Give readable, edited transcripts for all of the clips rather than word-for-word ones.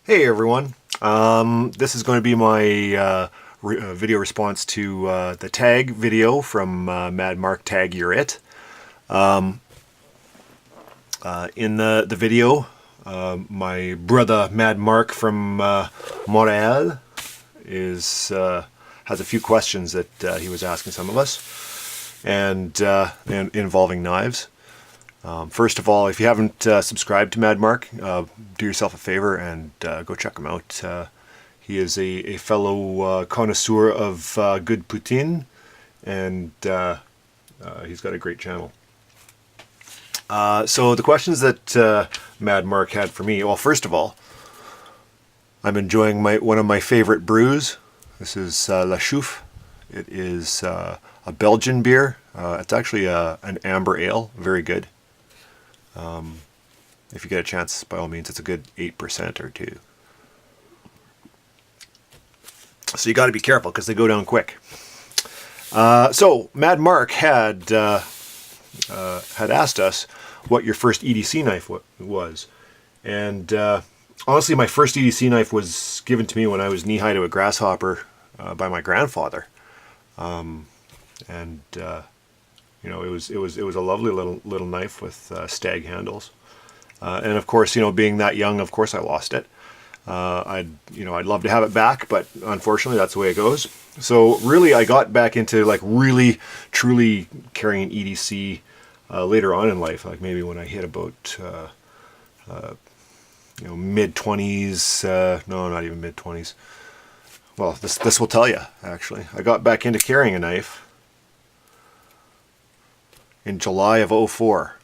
Hey everyone, this is going to be my video response to the tag video from Mad Marc Tag You're It. In the video, my brother Mad Marc from Montreal has a few questions that he was asking some of us, and involving knives. First of all, if you haven't subscribed to Mad Marc, do yourself a favor and go check him out. He is a fellow connoisseur of good poutine, and he's got a great channel. So the questions that Mad Marc had for me, well, first of all, I'm enjoying one of my favorite brews. This is La Chouffe. It is a Belgian beer. It's actually an amber ale, very good. If you get a chance, by all means, it's a good 8% or 2. So you got to be careful because they go down quick. So Mad Marc had asked us what your first EDC knife was, and honestly, my first EDC knife was given to me when I was knee-high to a grasshopper by my grandfather, you know, it was a lovely little knife with stag handles, and of course, you know, being that young, of course, I lost it. I'd love to have it back, but unfortunately, that's the way it goes. So really, I got back into like really, truly carrying EDC later on in life, like maybe when I hit about mid-20s. No, not even mid-20s. Well, this will tell you. Actually, I got back into carrying a knife in July of 2004,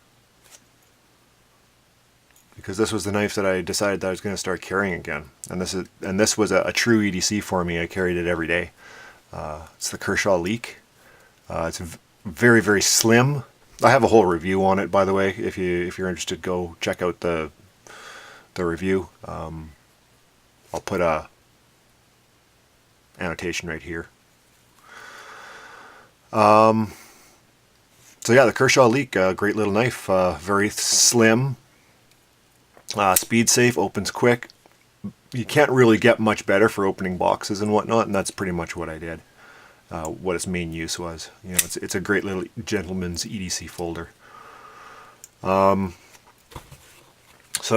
because this was the knife that I decided that I was going to start carrying again, and this was a true EDC for me. I carried it every day. It's the Kershaw Leak. It's very, very slim. I have a whole review on it, by the way. If you're interested, go check out the review. I'll put a annotation right here. So yeah, the Kershaw Leak, great little knife, very slim, speed safe, opens quick. You can't really get much better for opening boxes and whatnot, and that's pretty much what I did. What its main use was. You know, it's a great little gentleman's EDC folder. So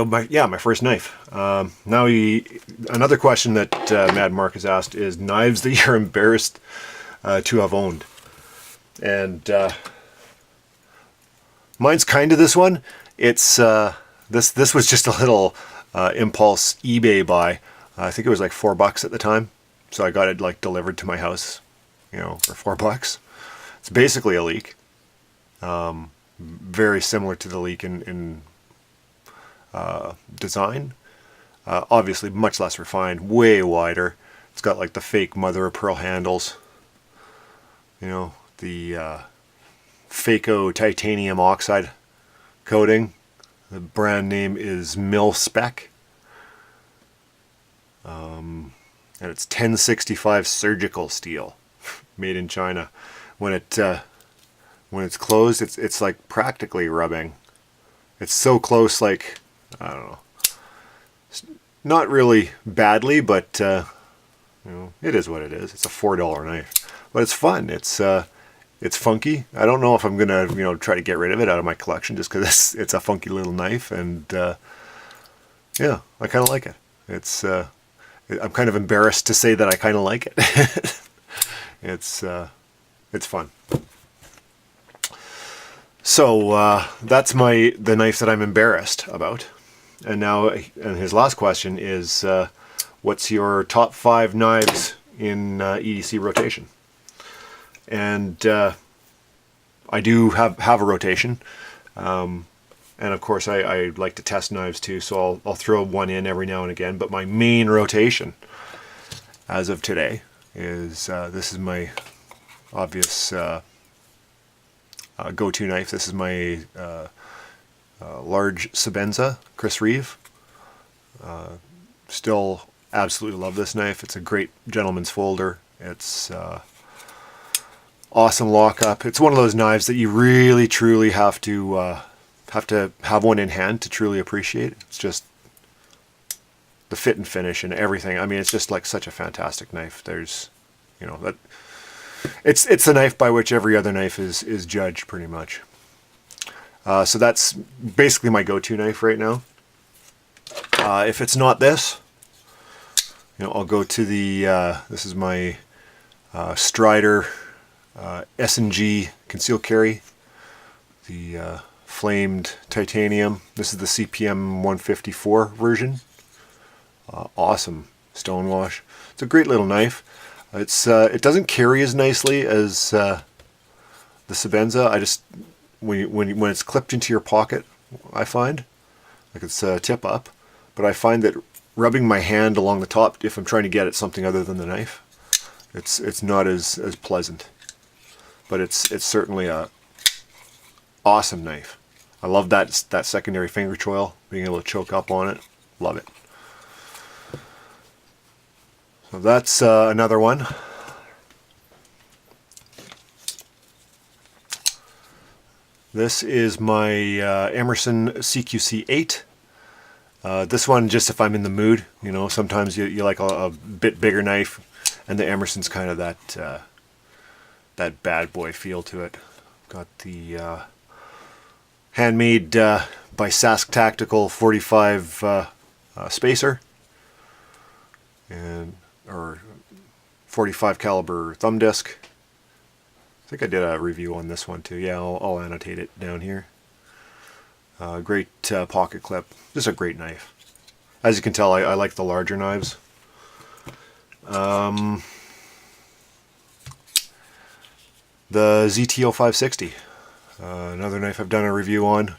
my first knife. Now another question that Mad Marc has asked is knives that you're embarrassed to have owned, and mine's kind of this one. It's this was just a little impulse eBay buy. I think it was like $4 at the time, so I got it like delivered to my house, you know, for $4. It's basically a Leak, very similar to the Leak in design. Obviously much less refined, way wider. It's got like the fake mother of pearl handles, you know, the Phaco titanium oxide coating. The brand name is Mil Spec, and it's 1065 surgical steel, made in China. When it's closed, it's like practically rubbing. It's so close, like, I don't know, not really badly, but you know, it is what it is. It's a $4 knife, but it's fun. It's funky. I don't know if I'm gonna, you know, try to get rid of it out of my collection just because it's a funky little knife, and yeah, I kind of like it. I'm kind of embarrassed to say that I kind of like it. It's fun. So that's the knife that I'm embarrassed about. And now, and his last question is, what's your top 5 knives in EDC rotation? And I do have a rotation, and of course I like to test knives too, so I'll throw one in every now and again. But my main rotation, as of today, is this is my obvious go-to knife. This is my large Sebenza, Reeve. Still absolutely love this knife. It's a great gentleman's folder. It's awesome lockup. It's one of those knives that you really truly have to have one in hand to truly appreciate. It's just the fit and finish and everything. I mean, it's just like such a fantastic knife. There's, you know, that it's the knife by which every other knife is judged, pretty much. So that's basically my go-to knife right now. If it's not this, you know, I'll go to the this is my Strider S&G concealed carry, the flamed titanium. This is the CPM 154 version. Awesome stonewash. It's a great little knife. It doesn't carry as nicely as the Sebenza. I just when it's clipped into your pocket, I find like it's tip up, but I find that rubbing my hand along the top, if I'm trying to get at something other than the knife, it's not as pleasant. But it's certainly a awesome knife. I love that secondary finger choil, being able to choke up on it. Love it. So that's another one. This is my Emerson Cqc 8. This one, just if I'm in the mood, you know, sometimes you like a bit bigger knife, and the Emerson's kind of that bad boy feel to it. Got the handmade by Sask Tactical 45 spacer, and or 45 caliber thumb disc. I think I did a review on this one too. Yeah, I'll annotate it down here. Great pocket clip. Just a great knife. As you can tell, I like the larger knives. The ZTO 560. Another knife I've done a review on.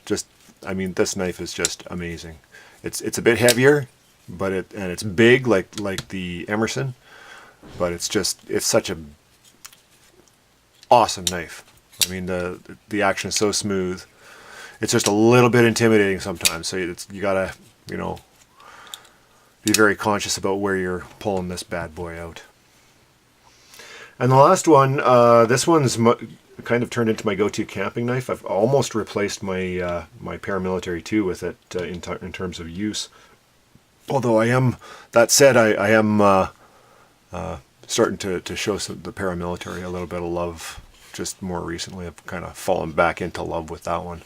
I mean, this knife is just amazing. It's a bit heavier, but it's big like the Emerson, but it's such a awesome knife. I mean, the action is so smooth. It's just a little bit intimidating sometimes, so you gotta, you know, be very conscious about where you're pulling this bad boy out. And the last one, this one's kind of turned into my go-to camping knife. I've almost replaced my my paramilitary 2 with it in terms of use. Although that said, I am starting to show the paramilitary a little bit of love. Just more recently, I've kind of fallen back into love with that one.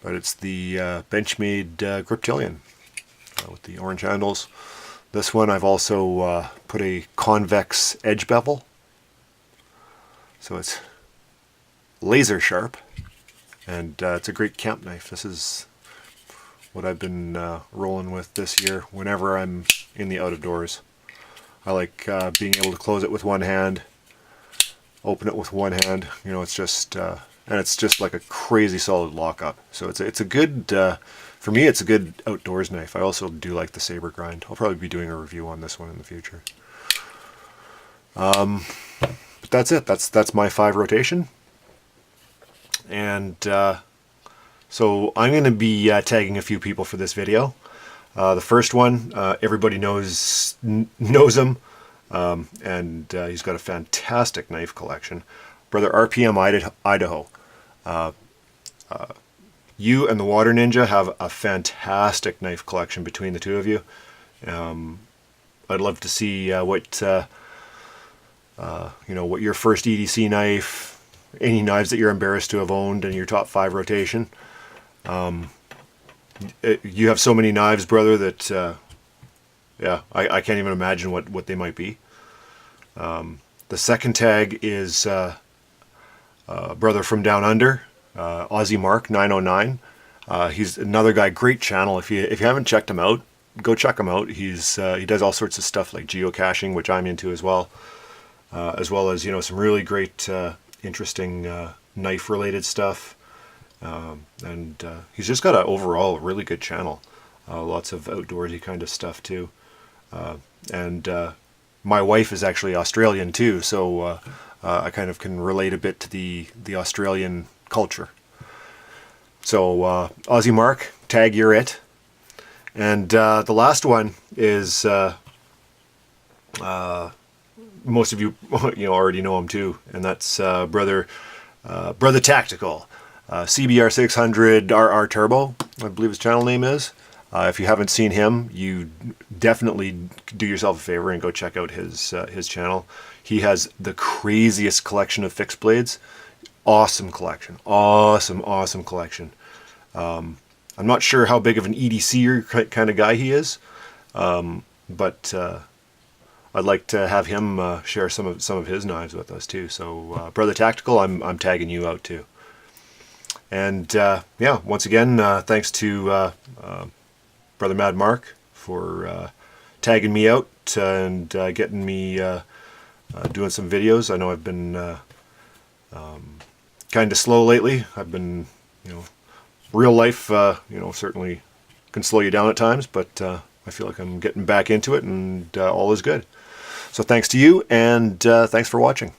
But it's the Benchmade Griptilian with the orange handles. This one I've also put a convex edge bevel, so it's laser sharp, and it's a great camp knife. This is what I've been rolling with this year whenever I'm in the out of doors. I like being able to close it with one hand, open it with one hand. You know, it's just and it's just like a crazy solid lockup. So it's a good for me. It's a good outdoors knife. I also do like the saber grind. I'll probably be doing a review on this one in the future. But that's it. That's my 5 rotation. And so I'm going to be tagging a few people for this video. The first one, everybody knows him, and he's got a fantastic knife collection. Brother RPM Idaho. You and the Water Ninja have a fantastic knife collection between the two of you. I'd love to see what you know, what your first EDC knife, any knives that you're embarrassed to have owned in your top 5 rotation. You have so many knives, brother, that yeah, I can't even imagine what they might be. The second tag is brother from down under, Aussie Mark 909. He's another guy, great channel. If you haven't checked him out, go check him out. He does all sorts of stuff like geocaching, which I'm into as well as, you know, some really great interesting knife related stuff. And he's just got an overall really good channel. Lots of outdoorsy kind of stuff too. And my wife is actually Australian too, so I kind of can relate a bit to the Australian culture. So Aussie Mark, tag, you're it. And the last one is most of you already know him too, and that's brother Tactical. CBR 600 RR Turbo, I believe his channel name is. If you haven't seen him, you definitely do yourself a favor and go check out his channel. He has the craziest collection of fixed blades. Awesome collection. Awesome collection. I'm not sure how big of an EDC kind of guy he is, but I'd like to have him share some of his knives with us too. So, Brother Tactical, I'm tagging you out too. And yeah, once again, thanks to Brother Mad Marc for tagging me out and getting me doing some videos. I know I've been kind of slow lately. I've been, real life, certainly can slow you down at times, but I feel like I'm getting back into it, and all is good. So thanks to you, and thanks for watching.